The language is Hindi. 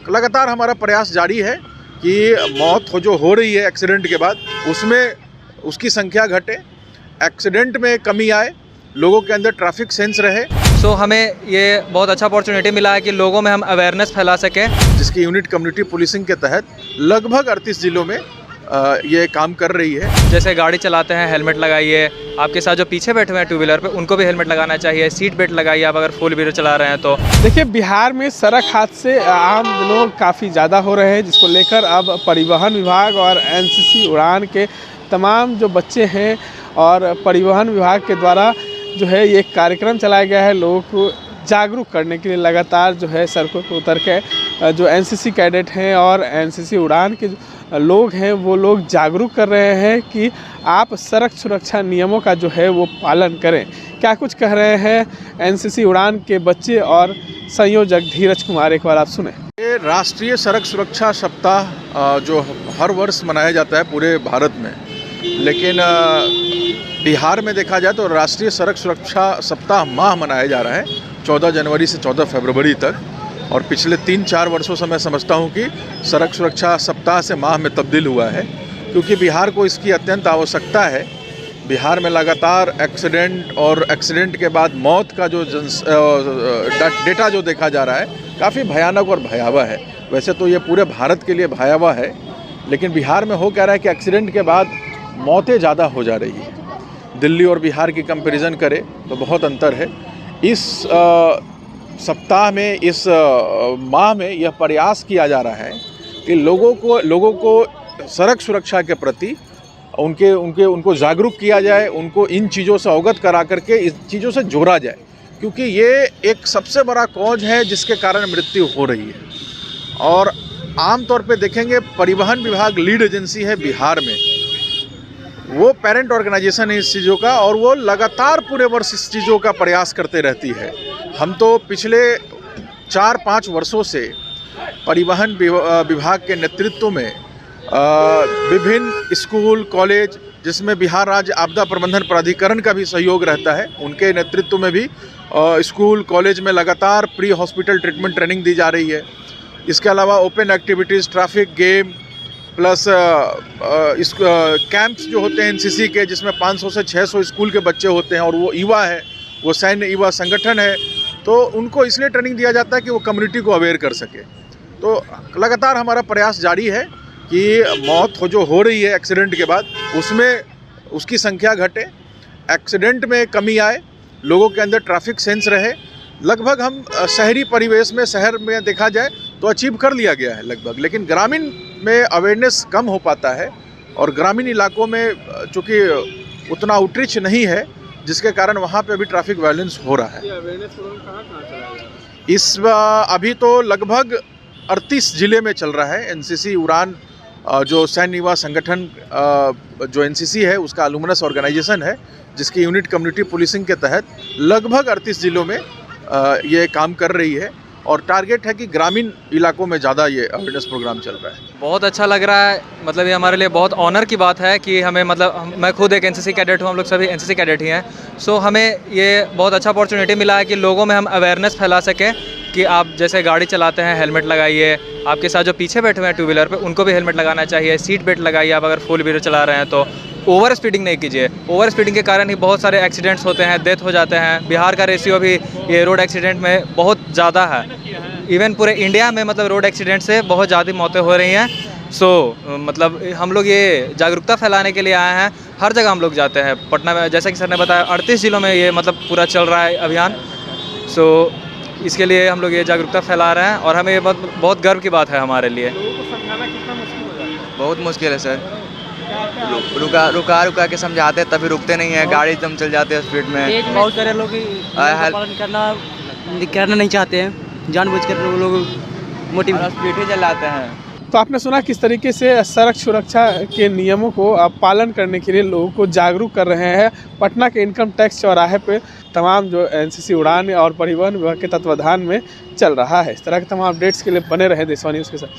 लगातार हमारा प्रयास जारी है कि मौत जो हो रही है एक्सीडेंट के बाद उसमें उसकी संख्या घटे, एक्सीडेंट में कमी आए, लोगों के अंदर ट्रैफिक सेंस रहे। सो हमें ये बहुत अच्छा अपॉर्चुनिटी मिला है कि लोगों में हम अवेयरनेस फैला सकें, जिसकी यूनिट कम्युनिटी पुलिसिंग के तहत लगभग 38 जिलों में ये काम कर रही है। जैसे गाड़ी चलाते हैं हेलमेट लगाइए, आपके साथ जो पीछे बैठे हुए हैं टू व्हीलर पे उनको भी हेलमेट लगाना चाहिए, सीट बेल्ट लगाइए आप अगर फोर व्हीलर चला रहे हैं तो। देखिए, बिहार में सड़क हादसे आम दिनों काफ़ी ज़्यादा हो रहे हैं, जिसको लेकर अब परिवहन विभाग और एनसीसी उड़ान के तमाम जो बच्चे हैं और परिवहन विभाग के द्वारा जो है ये कार्यक्रम चलाया गया है लोगों को जागरूक करने के लिए। लगातार जो है सड़कों पर उतर के जो एनसीसी कैडेट हैं और एनसीसी उड़ान के लोग हैं वो लोग जागरूक कर रहे हैं कि आप सड़क सुरक्षा नियमों का जो है वो पालन करें। क्या कुछ कह रहे हैं एनसीसी उड़ान के बच्चे और संयोजक धीरज कुमार, एक बार आप सुने। ये राष्ट्रीय सड़क सुरक्षा सप्ताह जो हर वर्ष मनाया जाता है पूरे भारत में, लेकिन बिहार में देखा जाए तो राष्ट्रीय सड़क सुरक्षा सप्ताह माह मनाया जा रहा है 14 जनवरी से 14 फरवरी तक। और पिछले 3-4 वर्षों से मैं समझता हूँ कि सड़क सुरक्षा सप्ताह से माह में तब्दील हुआ है, क्योंकि बिहार को इसकी अत्यंत आवश्यकता है। बिहार में लगातार एक्सीडेंट और एक्सीडेंट के बाद मौत का जो डेटा जो देखा जा रहा है काफ़ी भयानक और भयावह है। वैसे तो ये पूरे भारत के लिए भयावह है, लेकिन बिहार में हो क्या रहा है कि एक्सीडेंट के बाद मौतें ज़्यादा हो जा रही है। दिल्ली और बिहार की कंपैरिजन करें तो बहुत अंतर है। इस सप्ताह में, इस माह में यह प्रयास किया जा रहा है कि लोगों को सड़क सुरक्षा के प्रति उनको जागरूक किया जाए, उनको इन चीज़ों से अवगत करा करके इस चीज़ों से जोड़ा जाए, क्योंकि ये एक सबसे बड़ा कॉज है जिसके कारण मृत्यु हो रही है। और आमतौर पे देखेंगे परिवहन विभाग लीड एजेंसी है बिहार में, वो पेरेंट ऑर्गेनाइजेशन है इस चीज़ों का, और वो लगातार पूरे वर्ष इस चीज़ों का प्रयास करते रहती है। हम तो पिछले 4-5 वर्षों से परिवहन विभाग के नेतृत्व में विभिन्न स्कूल कॉलेज, जिसमें बिहार राज्य आपदा प्रबंधन प्राधिकरण का भी सहयोग रहता है, उनके नेतृत्व में भी स्कूल कॉलेज में लगातार प्री हॉस्पिटल ट्रीटमेंट ट्रेनिंग दी जा रही है। इसके अलावा open activities, traffic game plus camps जो होते हैं एनसीसी के, जिसमें 500 से 600 स्कूल के बच्चे होते हैं और वो युवा है, वो सैन्य युवा संगठन है, तो उनको इसलिए ट्रेनिंग दिया जाता है कि वो कम्युनिटी को अवेयर कर सके। तो लगातार हमारा प्रयास जारी है कि मौत जो हो रही है एक्सीडेंट के बाद उसमें उसकी संख्या घटे, एक्सीडेंट में कमी आए, लोगों के अंदर ट्रैफिक सेंस रहे। लगभग हम शहरी परिवेश में, शहर में देखा जाए तो अचीव कर लिया गया है लगभग, लेकिन ग्रामीण में अवेयरनेस कम हो पाता है और ग्रामीण इलाकों में चूँकि उतना आउटरीच नहीं है, जिसके कारण वहाँ पे भी ट्रैफिक वायलेंस हो रहा है। इस अभी तो लगभग 38 जिले में चल रहा है। एनसीसी उड़ान जो सैन्य युवा संगठन जो एनसीसी है उसका अलुमनस ऑर्गेनाइजेशन है, जिसकी यूनिट कम्युनिटी पुलिसिंग के तहत लगभग 38 जिलों में ये काम कर रही है, और टारगेट है कि ग्रामीण इलाकों में ज़्यादा ये अवेयरनेस प्रोग्राम चल रहा है। बहुत अच्छा लग रहा है, मतलब ये हमारे लिए बहुत ऑनर की बात है कि हमें, मतलब मैं खुद एक एनसीसी कैडेट हूँ, हम लोग सभी एनसीसी कैडेट ही हैं। सो हमें ये बहुत अच्छा अपॉर्चुनिटी मिला है कि लोगों में हम अवेयरनेस फैला सकें कि आप जैसे गाड़ी चलाते हैं हेलमेट लगाइए, आपके साथ जो पीछे बैठे हुए हैं टू व्हीलर पे उनको भी हेलमेट लगाना चाहिए, सीट बेल्ट लगाइए आप अगर फोर व्हीलर चला रहे हैं तो। ओवर स्पीडिंग नहीं कीजिए, ओवर स्पीडिंग के कारण ही बहुत सारे एक्सीडेंट्स होते हैं, डेथ हो जाते हैं। बिहार का रेशियो भी ये रोड एक्सीडेंट में बहुत ज़्यादा है, इवन पूरे इंडिया में मतलब रोड एक्सीडेंट से बहुत ज़्यादा मौतें हो रही हैं। मतलब हम लोग ये जागरूकता फैलाने के लिए आए हैं, हर जगह हम लोग जाते हैं। पटना में जैसा कि सर ने बताया 38 जिलों में ये मतलब पूरा चल रहा है अभियान। इसके लिए हम लोग ये जागरूकता फैला रहे हैं और हमें ये बहुत गर्व की बात है हमारे लिए। लोगों को समझाना कितना मुश्किल हो जाता है? बहुत मुश्किल है सर, रुका के समझाते तभी रुकते नहीं है, गाड़ी एकदम चल जाते हैं स्पीड में। बहुत सारे लोग पालन करना नहीं चाहते हैं, जानबूझकर लोग मोटिवेट स्पीड ही चलाते हैं। तो आपने सुना किस तरीके से सड़क सुरक्षा के नियमों को पालन करने के लिए लोगों को जागरूक कर रहे हैं। पटना के इनकम टैक्स चौराहे पे तमाम जो एनसीसी उड़ान और परिवहन विभाग के तत्वाधान में चल रहा है। इस तरह के तमाम अपडेट्स के लिए बने रहे देशवाणी न्यूज़ के साथ।